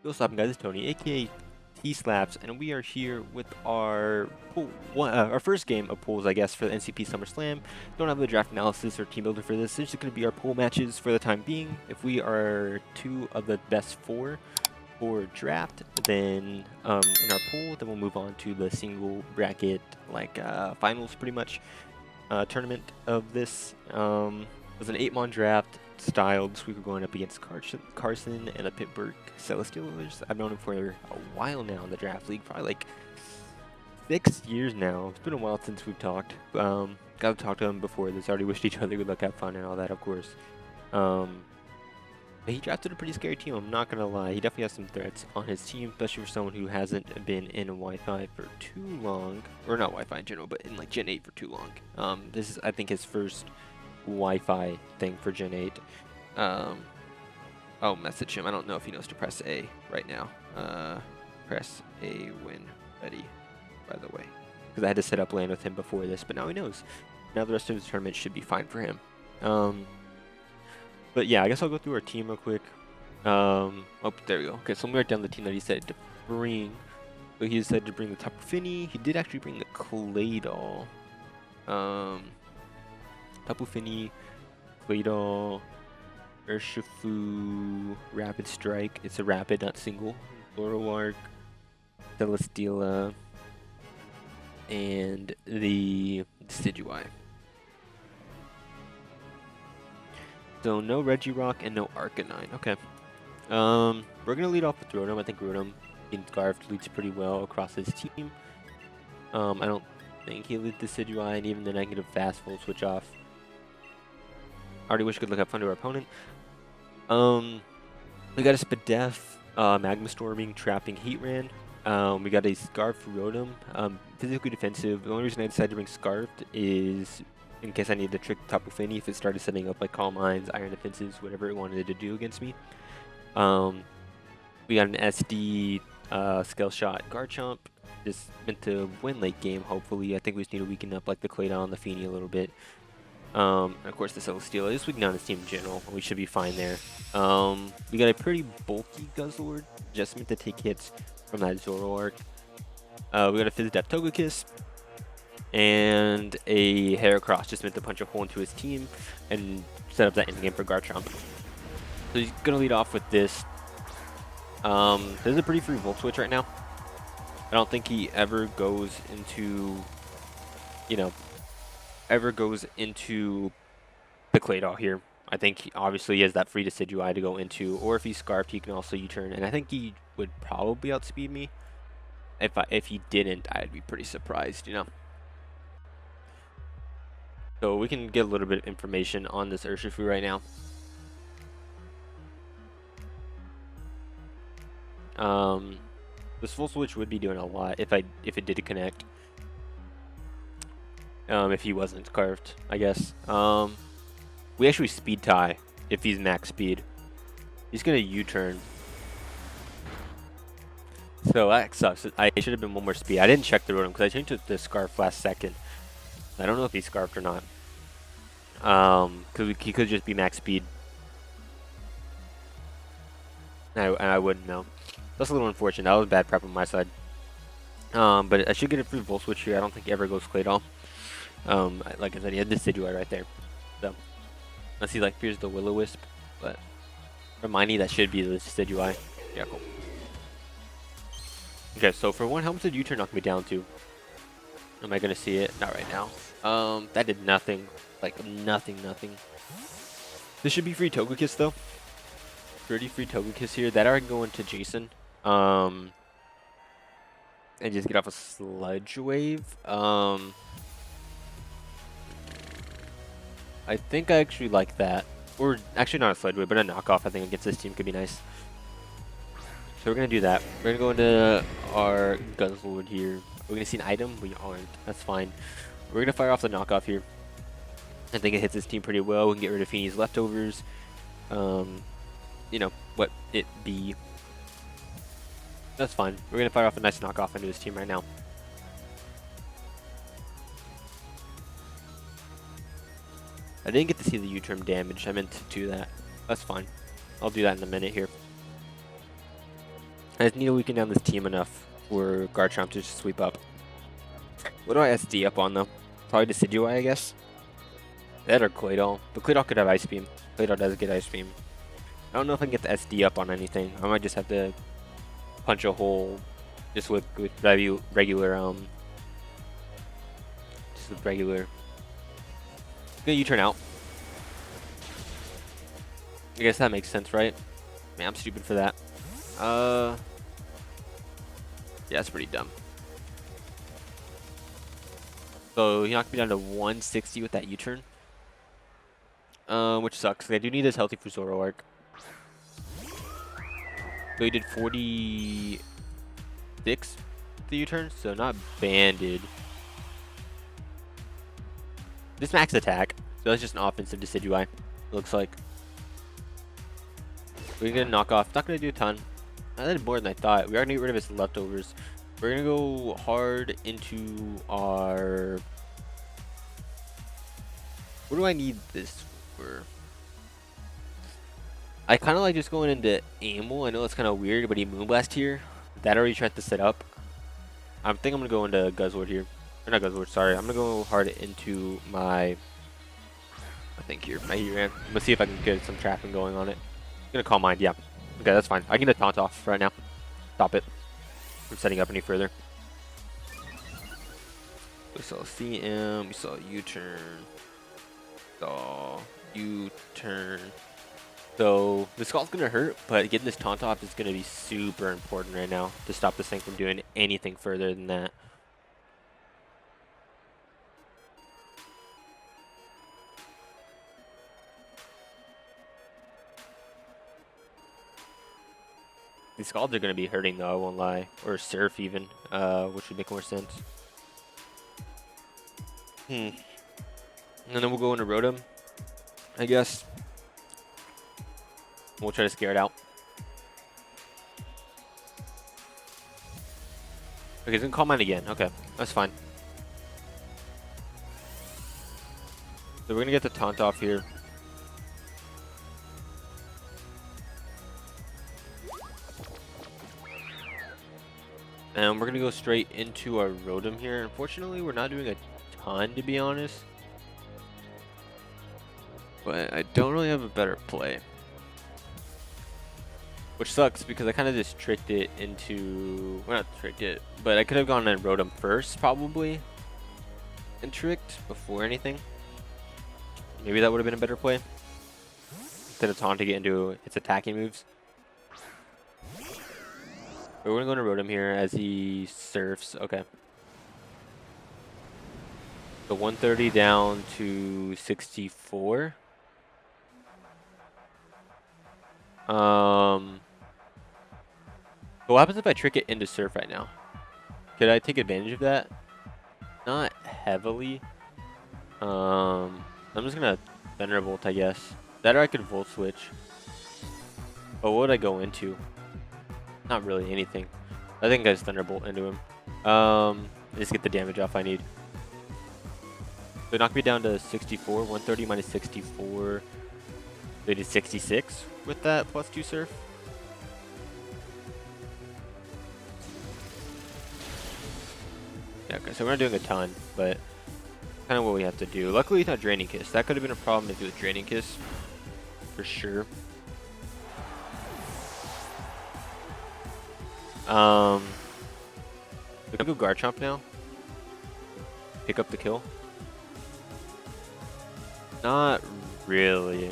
What's up, guys? It's Tony, aka T-Slaps, and we are here with our our first game of pools, I guess, for the NCP SummerSlam. Don't have the draft analysis or team builder for this. It's just going to be our pool matches for the time being. If we are two of the best four for draft, then in our pool, then we'll move on to the single bracket finals, pretty much tournament of this. It was an 8-mon draft. Styled, we were going up against Carson and the Pittsburgh Steelers. I've known him for a while now in the draft league, probably like 6 years now. It's been a while since we've talked. Got to talk to him before this. Already wished each other good luck, have fun, and all that, of course. But he drafted a pretty scary team, I'm not gonna lie. He definitely has some threats on his team, especially for someone who hasn't been in Wi-Fi for too long, or not Wi-Fi in general, but in like Gen 8 for too long. This is, I think, his first Wi-Fi thing for Gen 8. I'll message him. I don't know if he knows to press A right now. Press A when ready, by the way. Because I had to set up LAN with him before this, but now he knows. Now the rest of the tournament should be fine for him. But yeah, I guess I'll go through our team real quick. Oh, there we go. Okay, so let me write down the team that he said to bring. So he decided to bring the Tapu Fini. He did actually bring the Claydol. Tapu Fini, Claydol, Urshifu, Rapid Strike. It's a rapid, not single. Zoroark, Celesteela, and the Decidueye. So no Regirock and no Arcanine. Okay. We're gonna lead off with Rotom. I think Rotom being Scarfed leads pretty well across his team. I don't think he'll lead Decidueye, and even then I can get a fast full switch off. Already wish good luck, have fun to our opponent. We got a Spadef, Magma Storming, Trapping, Heatran. We got a Scarf Rotom, physically defensive. The only reason I decided to bring Scarfed is in case I needed to trick Tapu Fini if it started setting up like Calm Minds, Iron Defenses, whatever it wanted to do against me. We got an SD, Scale Shot, Garchomp. Just meant to win late game, hopefully. I think we just need to weaken up like the Claydol and the Fini a little bit. And of course the Celesteela. Just weaken down his team in general. We should be fine there. We got a pretty bulky Guzzlord, just meant to take hits from that Zoroark. We got a Fizzdeath Togekiss. And a Heracross, just meant to punch a hole into his team and set up that endgame for Garchomp. So he's gonna lead off with this. This is a pretty free Volt Switch right now. I don't think he ever goes into, the Claydol here. I think obviously he has that free Decidueye to go into, or if he's Scarfed, he can also U-turn, and I think he would probably outspeed me. If he didn't, I'd be pretty surprised, So we can get a little bit of information on this Urshifu right now. This full switch would be doing a lot if it did connect. If he wasn't Scarfed, I guess. We actually speed tie if he's max speed. He's gonna U-turn. So that sucks. I should have been one more speed. I didn't check the Rotom because I changed it to Scarf last second. I don't know if he's Scarfed or not. Because he could just be max speed. I wouldn't know. That's a little unfortunate. That was bad prep on my side. But I should get a free Volt Switch here. I don't think he ever goes Claydol. Like I said, he had Decidueye right there. So, unless he like fears the Will-O-Wisp. But remind me that should be the Decidueye. Yeah, cool. Okay, so for one, how much did U-turn knock me down to? Am I gonna see it? Not right now. That did nothing. Like nothing. This should be free Togekiss though. Pretty free Togekiss here. That I can go into Jason. And just get off a Sludge Wave. I think I actually like that. Or actually not a Sludge Wave, but a knockoff I think against this team could be nice. So we're gonna do that. We're gonna go into our Guzzlord here. We're gonna see an item? We aren't. That's fine. We're gonna fire off the knockoff here. I think it hits his team pretty well. We can get rid of Fini's leftovers. What it be. That's fine. We're gonna fire off a nice knockoff into his team right now. I didn't get to see the U-turn damage. I meant to do that. That's fine. I'll do that in a minute here. I just need to weaken down this team enough for Garchomp to just sweep up. What do I SD up on though? Probably Decidueye, I guess. That or Claydol. But Claydol could have Ice Beam. Claydol does get Ice Beam. I don't know if I can get the SD up on anything. I might just have to punch a hole just with regular just with regular. Good U-turn out. I guess that makes sense, right? Man, I'm stupid for that. Yeah, that's pretty dumb. So he knocked me down to 160 with that U-turn. Which sucks. I do need this healthy for Zoroark. So he did 46 the U-turn, so not banded. This max attack, so that's just an offensive Decidueye, it looks like. We're gonna knock off, not gonna do a ton. I did more than I thought. We are gonna get rid of his leftovers. We're gonna go hard into our... What do I need this for? I kind of like just going into Amel. I know it's kind of weird, but he Moonblast here. That already tried to set up. I think I'm gonna go into Guzzlord here. Or not Guzzlord, sorry. I'm gonna go hard into my... I think here, my Heatran. I'm gonna see if I can get some trapping going on it. I'm gonna Calm Mind, yeah. Okay, that's fine. I can get a Taunt off right now. Stop it from setting up any further. We saw CM, we saw U-turn. Saw U-turn. So the Scald's gonna hurt, but getting this Taunt off is gonna be super important right now to stop this thing from doing anything further than that. These Scalds are gonna be hurting though, I won't lie. Or Surf even, which would make more sense. And then we'll go into Rotom, I guess. We'll try to scare it out. Okay, he's gonna Calm Mind again. Okay, that's fine. So we're gonna get the Taunt off here. And we're gonna go straight into our Rotom here. Unfortunately, we're not doing a ton, to be honest. But I don't really have a better play. Which sucks because I kind of just tricked it into... Well, not tricked it, but I could have gone on Rotom first, probably. And tricked before anything. Maybe that would have been a better play. Instead of taunting it into its attacking moves. But we're going to go into Rotom here as he surfs. Okay. So 130 down to 64. So what happens if I trick it into Surf right now? Could I take advantage of that? Not heavily. I'm just gonna Thunderbolt, I guess. That or I could Volt Switch. But what would I go into? Not really anything. I think I just Thunderbolt into him. Just get the damage off I need. So knock me down to 64. 130 minus 64. They did 66 with that plus 2 Surf. Yeah, okay, so we're not doing a ton, but kind of what we have to do. Luckily, it's not Draining Kiss. That could have been a problem if it was Draining Kiss, for sure. We can go Garchomp now. Pick up the kill. Not really.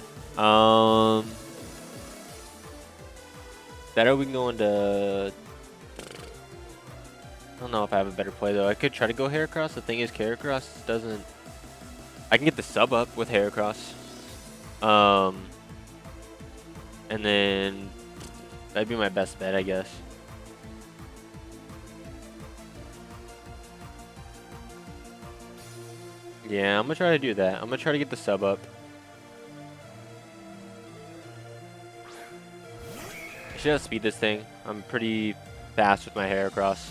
Better we can go into... I don't know if I have a better play though. I could try to go Heracross. The thing is, Heracross doesn't... I can get the sub up with Heracross. And then... That'd be my best bet, I guess. Yeah, I'm gonna try to do that. I'm gonna try to get the sub up. I should have speed this thing. I'm pretty fast with my Heracross.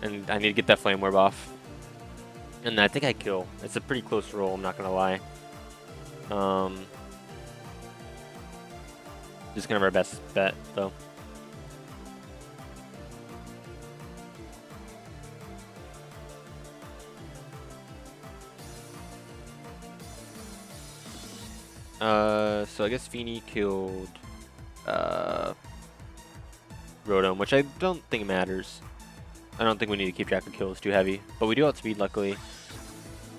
And I need to get that Flame Orb off. And I think I kill. It's a pretty close roll, I'm not gonna lie. Just kind of our best bet, though. So I guess Feeny killed Rotom, which I don't think matters. I don't think we need to keep track of kills too heavy, but we do outspeed luckily.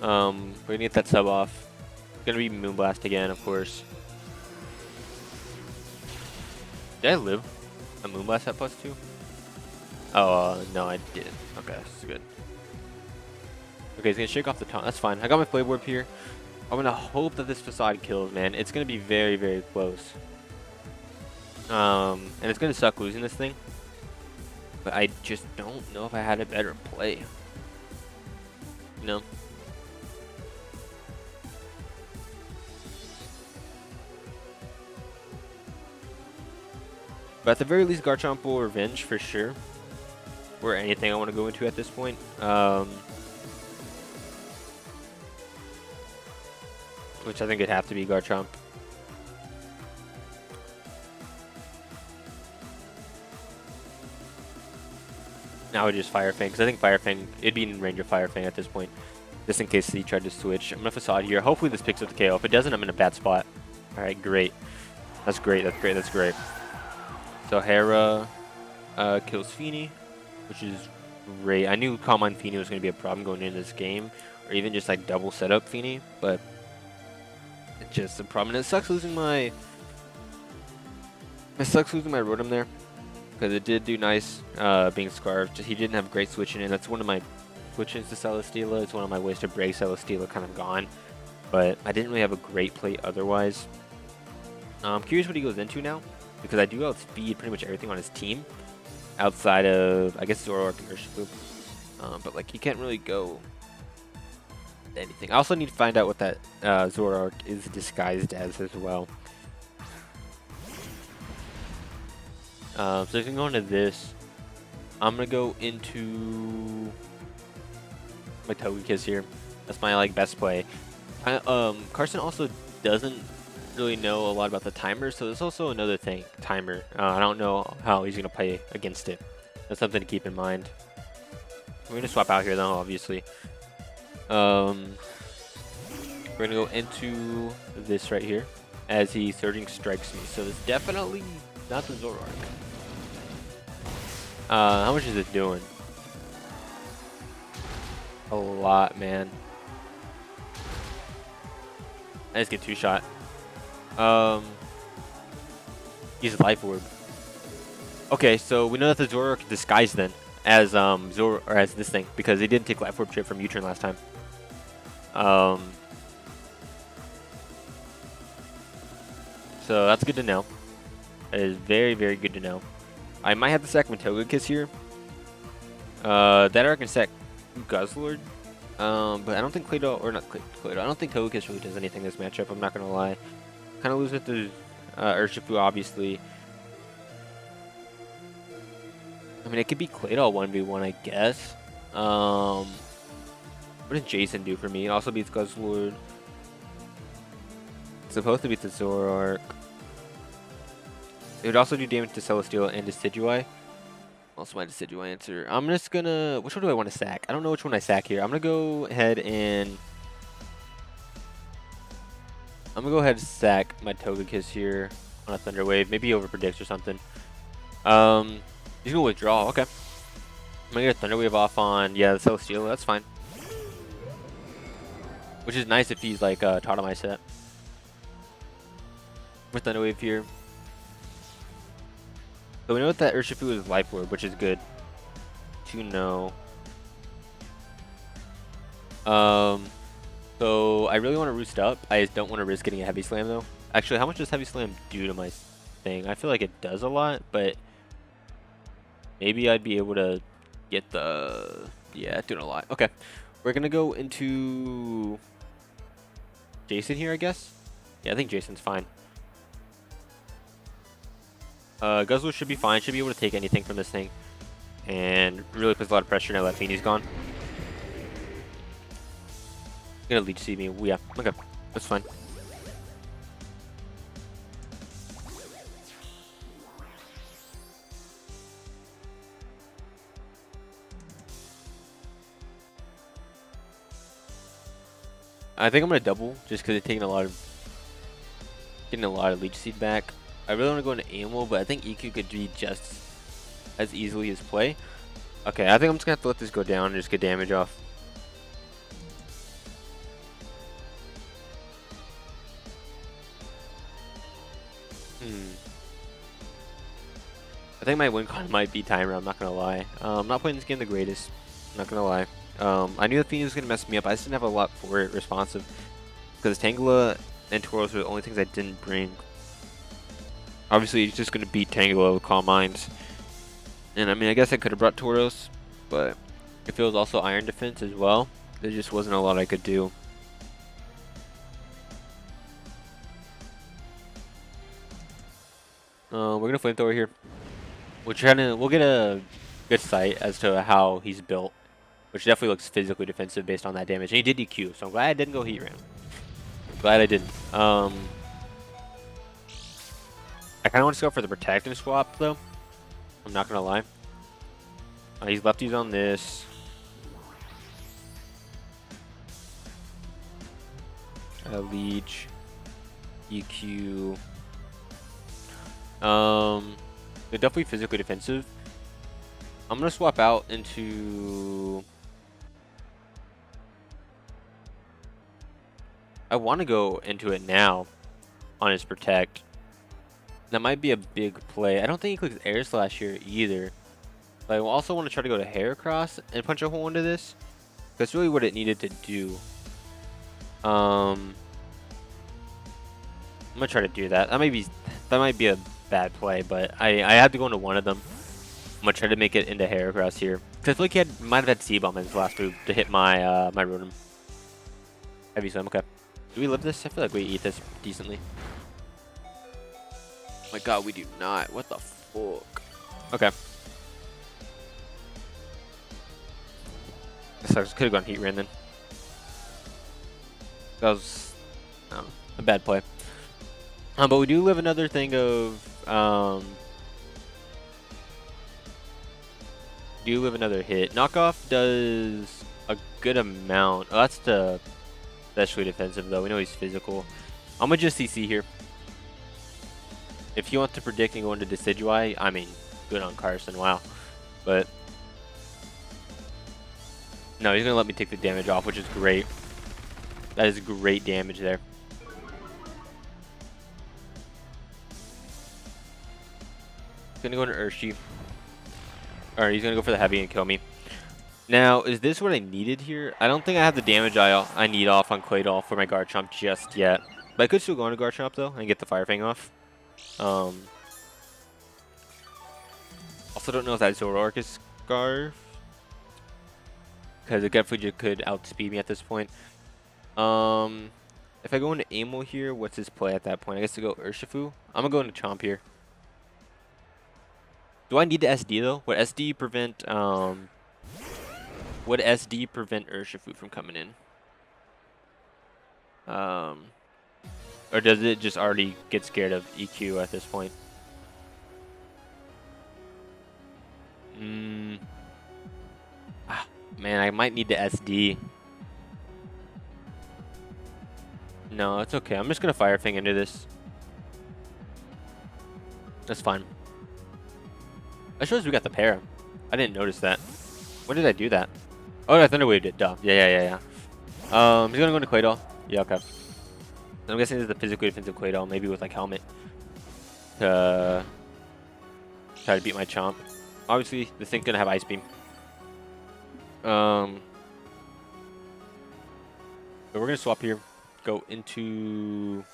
We're gonna get that sub off. It's gonna be Moonblast again, of course. Did I live a Moonblast at +2? Oh, no, I didn't. Okay, that's good. Okay, he's gonna shake off the taunt. That's fine. I got my Flame Orb here. I'm gonna hope that this Facade kills, man. It's gonna be very, very close. And it's gonna suck losing this thing. But I just don't know if I had a better play. You know? But at the very least, Garchomp will revenge for sure. Or anything I want to go into at this point. Which I think it'd have to be Garchomp. Now I would just Fire Fang, because I think Fire Fang, it'd be in range of Fire Fang at this point. Just in case he tried to switch. I'm going to Facade here. Hopefully this picks up the KO. If it doesn't, I'm in a bad spot. Alright, great. That's great, that's great, that's great. So Hera kills Feeny, which is great. I knew Calm Mind Feeny was going to be a problem going into this game, or even just like double setup Feeny, but it's just a problem. And it sucks losing my Rotom there, because it did do nice being Scarfed. He didn't have great switching in. That's one of my switches to Celesteela. It's one of my ways to break Celesteela kind of gone, but I didn't really have a great play otherwise. I'm curious what he goes into now, because I do outspeed pretty much everything on his team, outside of, I guess, Zoroark and Urshifu. But, like, he can't really go anything. I also need to find out what that Zoroark is disguised as well. So if we can go into this, I'm going to go into my Togekiss here. That's my, like, best play. Carson also doesn't really know a lot about the timer, so there's also another thing, timer. I don't know how he's going to play against it. That's something to keep in mind. We're going to swap out here though, obviously. We're going to go into this right here as he Surging Strikes me, so it's definitely not the Zoroark. How much is it doing? A lot, man. I just get 2-shot. Use Life Orb. Okay, so we know that the Zoroark disguised then as as this thing, because he didn't take Life Orb chip from U-turn last time. So that's good to know. That is very, very good to know. I might have to sack my Togekiss here. That or I can sack Guzzlord. But I don't think Claydol, or not Claydol, I don't think Togekiss really does anything this matchup, I'm not gonna lie. Kind of lose with the Urshifu, obviously. I mean, it could be Claydol 1v1, I guess. What did Jason do for me? It also beats Guzzlord. It's supposed to beat the Zoroark. It would also do damage to Celesteela and Decidueye. Also my Decidueye answer. I'm just gonna... Which one do I want to sack? I don't know which one I sack here. I'm gonna go ahead and sack my Togekiss here on a Thunder Wave. Maybe overpredicts or something. He's gonna withdraw. Okay. I'm gonna get a Thunder Wave off on, yeah, the Celesteela. That's fine. Which is nice if he's like taught on my set. With Thunder Wave here. So we know that Urshifu is Life Orb, which is good to know. So I really want to roost up. I just don't want to risk getting a Heavy Slam though. Actually, how much does Heavy Slam do to my thing? I feel like it does a lot, but maybe I'd be able to get the... Yeah, it's doing a lot. Okay. We're going to go into Jason here, I guess. Yeah, I think Jason's fine. Guzzler should be fine. Should be able to take anything from this thing. And really puts a lot of pressure now that Feeny's gone. Gonna Leech Seed me. Yeah, okay. That's fine. I think I'm gonna double just because it's taking a lot of Getting a lot of Leech Seed back. I really want to go into Animal, but I think EQ could be just as easily as play. Okay, I think I'm just gonna have to let this go down and just get damage off. I think my win con might be timer, I'm not gonna lie. I'm not playing this game the greatest, I'm not gonna lie. I knew the Phoenix was gonna mess me up, I just didn't have a lot for it responsive. Because Tangela and Tauros were the only things I didn't bring. Obviously, it's just gonna beat Tangela with Calm Minds. And I mean, I guess I could have brought Tauros, but if it was also Iron Defense as well, there just wasn't a lot I could do. We're gonna Flamethrower here. We'll get a good sight as to how he's built, which definitely looks physically defensive based on that damage. And he did EQ, so I'm glad I didn't go Heat Ram. Glad I didn't. I kind of want to go for the Protect and swap though. I'm not gonna lie. He's lefties on this. Leech. EQ. They're definitely physically defensive. I'm gonna swap out into. I want to go into it now on his Protect. That might be a big play. I don't think he clicks Air Slash here either. But I also want to try to go to Heracross and punch a hole into this. That's really what it needed to do. I'm gonna try to do that. That might be a bad play, but I have to go into one of them. I'm gonna try to make it into Heracross here. Cause I feel like he might have had C-Bomb in his last move to hit my my Rotom. Heavy Slam, okay. Do we live this? I feel like we eat this decently. Oh my god, we do not. What the fuck? Okay. This sucks. Could have gone Heat Ran then. That was a bad play. But we do live another thing of do live another hit. Knockoff does a good amount. Oh, that's the especially defensive though. We know he's physical. I'm gonna just CC here. If he wants to predict and go into Decidueye, I mean, good on Carson. Wow, but no, he's gonna let me take the damage off, which is great. That is great damage there. He's gonna go into Urshi. Alright, he's gonna go for the heavy and kill me. Now, is this what I needed here? I don't think I have the damage I need off on Claydol for my Garchomp just yet. But I could still go into Garchomp though and get the Fire Fang off. Also don't know if that Zoroark is Scarf. Because it definitely could outspeed me at this point. If I go into Amel here, what's his play at that point? I guess to go Urshifu. I'm gonna go into Chomp here. Do I need the SD though? Would SD prevent Urshifu from coming in? Or does it just already get scared of EQ at this point? Man, I might need the SD. No, it's okay. I'm just gonna Fire Fang into this. That's fine. That shows we got the para. I didn't notice that. When did I do that? Oh, I Thunder Waved it. Duh. Yeah. He's gonna go into Claydol. Yeah, okay. I'm guessing this is the physically defensive Claydol, maybe with like Helmet. To try to beat my Chomp. Obviously, this thing's gonna have Ice Beam. But we're gonna swap here. Go into.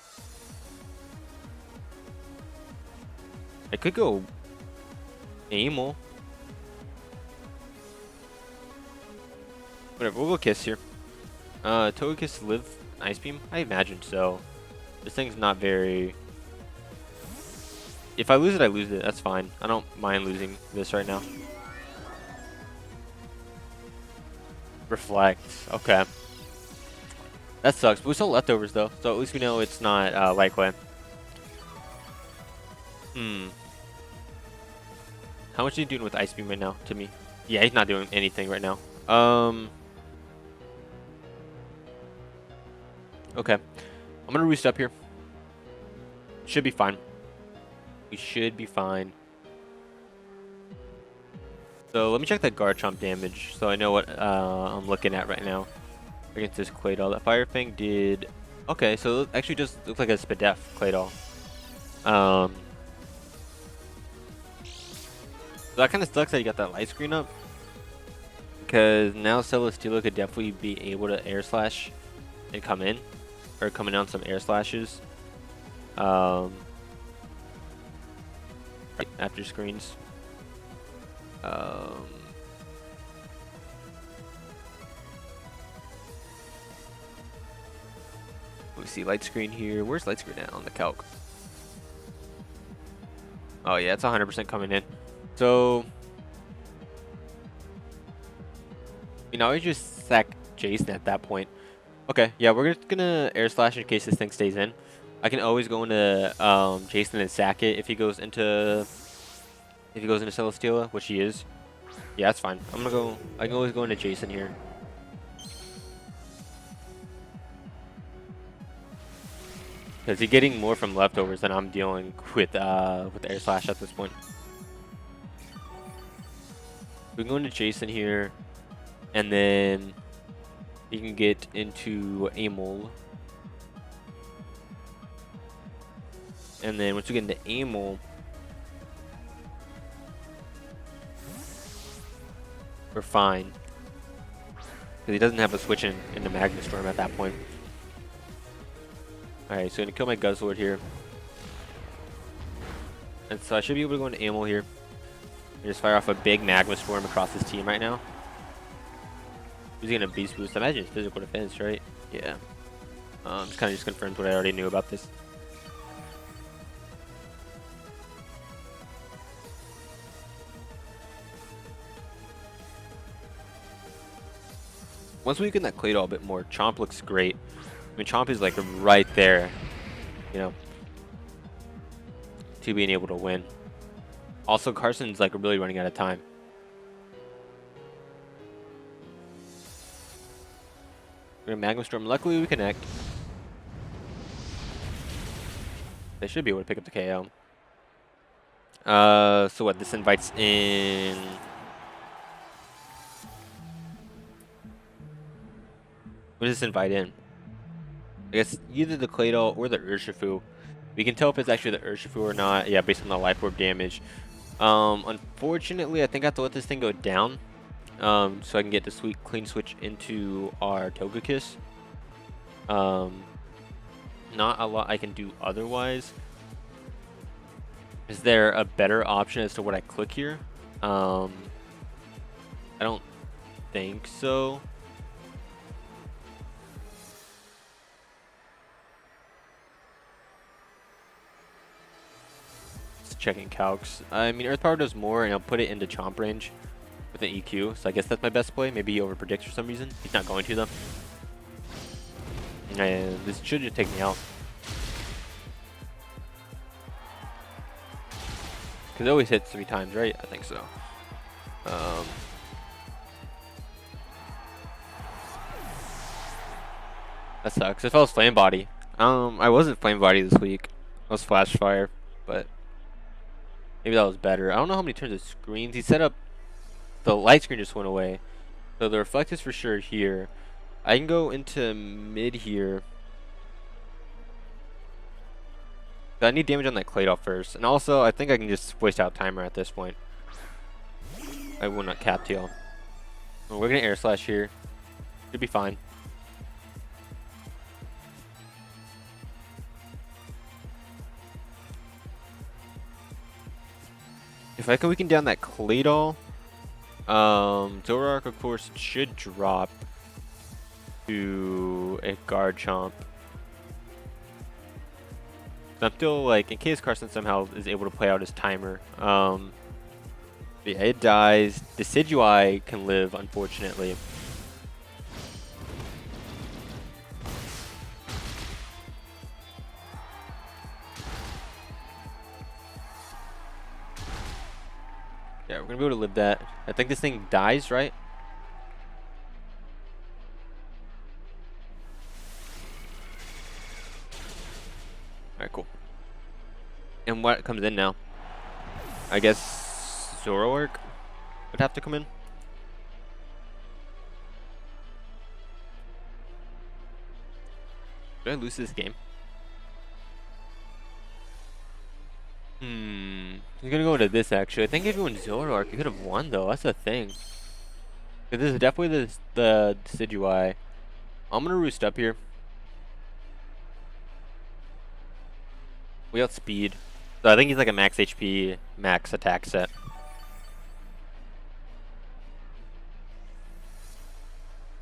I could go Amel. Whatever, we'll go Kiss here. Togekiss live Ice Beam? I imagine so. This thing's not very. If I lose it, I lose it. That's fine. I don't mind losing this right now. Reflect. Okay. That sucks. But we still leftovers though, so at least we know it's not likely. How much are you doing with Ice Beam right now to me? Yeah, he's not doing anything right now. Okay. I'm gonna roost up here. Should be fine. We should be fine. So let me check that guard chomp damage so I know what I'm looking at right now against this Claydol. That Fire Fang did okay, so it actually does look like a Spadef Claydol. So that kind of sucks that you got that light screen up, because now Celesteela could definitely be able to air slash and come in, or coming on some air slashes right after screens. We see light screen here. Where's light screen at on the calc? Oh yeah, it's 100% coming in. So you know, I just sack Jason at that point. Okay, yeah, we're just gonna air slash in case this thing stays in. I can always go into Jason and sack it if he goes into Celesteela, which he is. Yeah, that's fine. I'm gonna go. I can always go into Jason here. Because he's getting more from leftovers than I'm dealing with air slash at this point. We can go into Jason here, and then you can get into Amol. And then once you get into Amol, we're fine. Because he doesn't have a switch into Magma Storm at that point. Alright, so I'm going to kill my Guzzlord here. And so I should be able to go into Amol here. And just fire off a big Magma Storm across this team right now. He's going to Beast Boost. I imagine it's physical defense, right? Yeah. Just kind of just confirms what I already knew about this. Once we weaken that Claydol a bit more, Chomp looks great. I mean, Chomp is like right there, you know, to being able to win. Also, Carson's like really running out of time. We're gonna Magma Storm. Luckily, we connect. They should be able to pick up the KO. So what? This invites in. What does this invite in? I guess either the Claydol or the Urshifu. We can tell if it's actually the Urshifu or not. Yeah, based on the Life Orb damage. Unfortunately, I think I have to let this thing go down. So I can get the clean switch into our Togekiss. Not a lot I can do otherwise. Is there a better option as to what I click here? I don't think so. Just checking calcs. I mean, Earth Power does more, and I'll put it into Chomp range with an EQ. So I guess that's my best play. Maybe he overpredicts for some reason. He's not going to though. And this should just take me out. Because it always hits 3 times, right? I think so. That sucks. If I was Flame Body. I wasn't Flame Body this week. I was Flash Fire, but maybe that was better. I don't know how many turns of screens. He set up. The light screen just went away. So the Reflect is for sure here. I can go into mid here. I need damage on that Claydol first. And also, I think I can just waste out timer at this point. I will not cap tail. Well, we're going to air slash here. Should be fine. If I can weaken down that Claydol, Zoroark, of course, should drop to a guard chomp. I'm still like, in case Carson somehow is able to play out his timer. Yeah, it dies. Decidueye can live, unfortunately. Yeah, we're gonna be able to live that. I think this thing dies, right? Alright, cool. And what comes in now? I guess Zoroark would have to come in. Did I lose this game? He's gonna go into this actually. I think if you went Zoroark, you could have won though. That's the thing. Cause this is definitely the Decidueye. I'm gonna roost up here. We outspeed. So I think he's like a max HP, max attack set.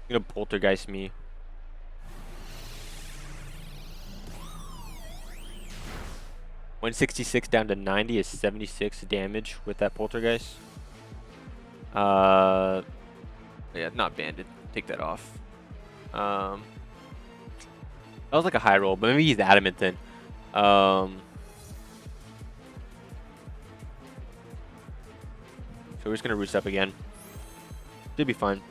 He's gonna poltergeist me. $166 down to 90 is 76 damage with that poltergeist. Yeah, not banded. Take that off. That was like a high roll, but maybe he's adamant then. So we're just gonna roost up again. Should be fine.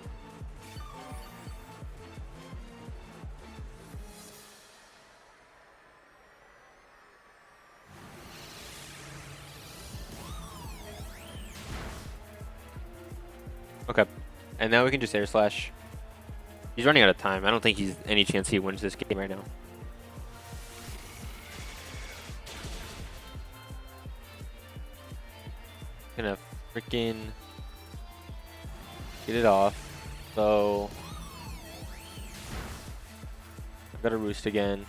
Okay, and now we can just air slash. He's running out of time. I don't think he's any chance he wins this game right now. Gonna freaking get it off. So I've got to roost again.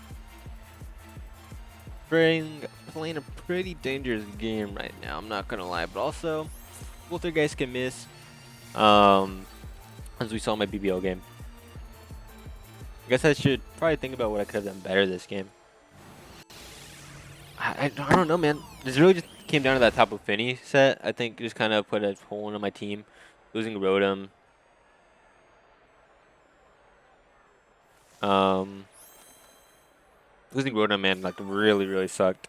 Playing a pretty dangerous game right now. I'm not gonna lie, but also both their guys can miss. As we saw in my BBL game. I guess I should probably think about what I could have done better this game. I don't know, man. This really just came down to that Tapu Fini set. I think just kind of put a hole in my team. Losing Rotom. Losing Rotom, man, like really sucked.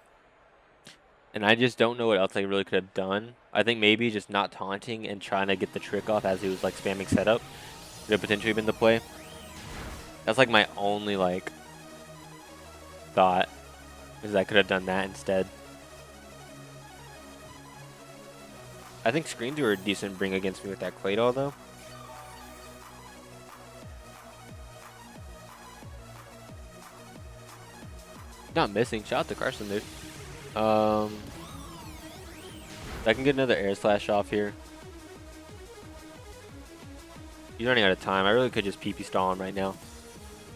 And I just don't know what else I really could have done. I think maybe just not taunting and trying to get the trick off as he was like spamming setup could have potentially been the play. That's like my only like thought, is I could have done that instead. I think screens were a decent bring against me with that Claydol though. Not missing. Shout out to Carson, dude. I can get another air slash off here. He's running out of time. I really could just PP stall him right now.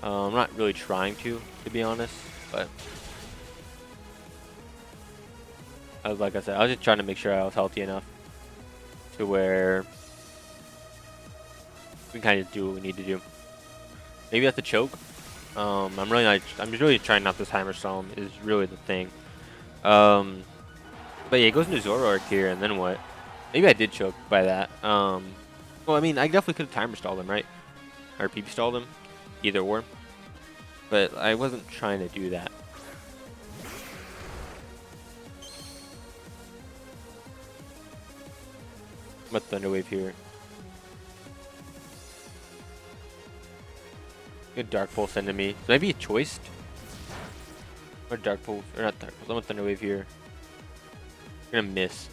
I'm not really trying to be honest, but like I said, I was just trying to make sure I was healthy enough to where we can kind of do what we need to do. Maybe that's a choke. I'm just really trying not to timer stall him is really the thing. But yeah, it goes into Zoroark here, and then what? Maybe I did choke by that. Well, I mean, I definitely could have timer stalled him, right? Or PP stalled him. Either or. But I wasn't trying to do that. I'm a Thunder Wave here. Good Dark Pulse into me. So maybe a choice? Or Dark Pulse, or not Dark Pulse. I'm a Thunder Wave here. Gonna miss.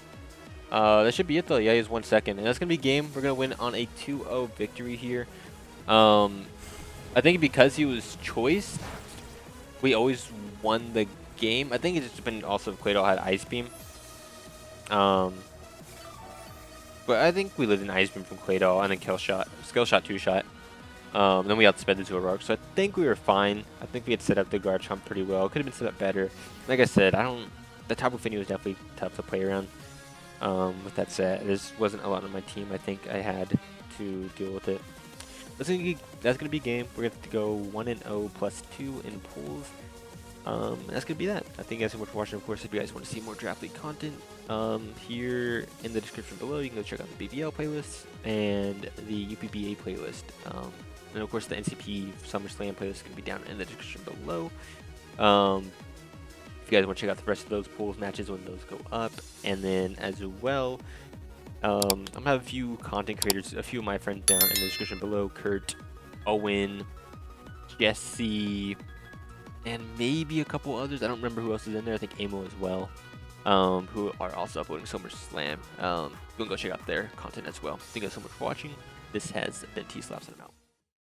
That should be it though. Yeah, he has 1 second. And that's gonna be game. We're gonna win on a 2-0 victory here. I think because he was choiced, we always won the game. I think it's just been also Claydol had Ice Beam. But I think we lived in Ice Beam from Claydol and then Skill Shot 2-shot. Then we outsped the Zoroark, so I think we were fine. I think we had set up the guard chomp pretty well. Could have been set up better. Like I said, the Tapu Fini was definitely tough to play around. With that said, there wasn't a lot on my team. I think I had to deal with it. That's gonna be game. We're gonna go 1-0 plus 2 in pools. And that's gonna be that. I thank you guys so much for watching. Of course, if you guys want to see more Draft League content, here in the description below, you can go check out the BBL playlist and the UPBA playlist. And of course, the NCP SummerSlam playlist is gonna be down in the description below. If you guys want to check out the rest of those pools matches when those go up, and then as well, I'm gonna have a few content creators, a few of my friends down in the description below: Kurt, Owen, Jesse, and maybe a couple others. I don't remember who else is in there. I think Amo as well. who are also uploading SummerSlam. You can go check out their content as well. Thank you guys so much for watching. This has been T-Slaps, and I'm out.